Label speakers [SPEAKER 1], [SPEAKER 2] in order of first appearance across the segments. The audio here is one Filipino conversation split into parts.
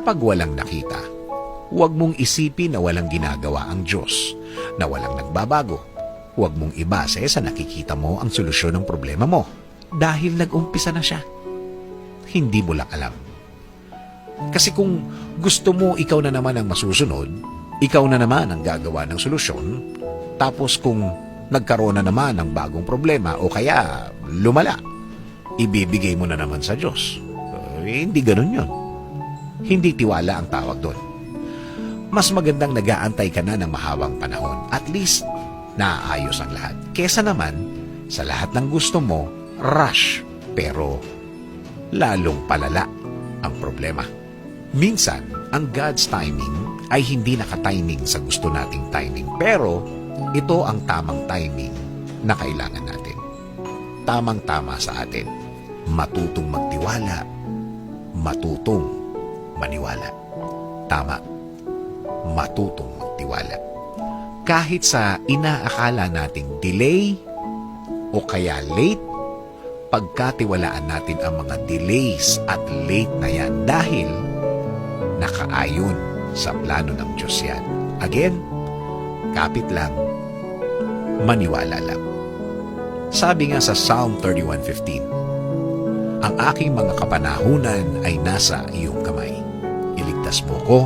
[SPEAKER 1] Kapag walang nakita, huwag mong isipin na walang ginagawa ang Diyos, na walang nagbabago. Huwag mong ibase sa nakikita mo ang solusyon ng problema mo dahil nag-umpisa na siya. Hindi mo lang alam. Kasi kung gusto mo ikaw na naman ang masusunod, ikaw na naman ang gagawa ng solusyon, tapos kung nagkaroon na naman ng bagong problema o kaya lumala, ibibigay mo na naman sa Diyos. Hindi ganun yun. Hindi tiwala ang tawag doon. Mas magandang nag-aantay ka na ng mahabang panahon. At least, naaayos ang lahat. Kesa naman, sa lahat ng gusto mo, rush. Pero, lalong palala ang problema. Minsan, ang God's timing ay hindi nakatiming sa gusto nating timing. Pero, ito ang tamang timing na kailangan natin. Tamang-tama sa atin. Matutong magtiwala. Matutong maniwala. Tama. Matutong magtiwala. Kahit sa inaakala nating delay o kaya late, pagkatiwalaan natin ang mga delays at late na yan dahil nakaayon sa plano ng Diyos yan. Again, kapit lang, maniwala lang. Sabi nga sa Psalm 31:15, ang aking mga kapanahunan ay nasa iyong kamay. Iligtas mo ko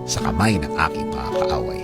[SPEAKER 1] sa kamay ng aking mga kaaway.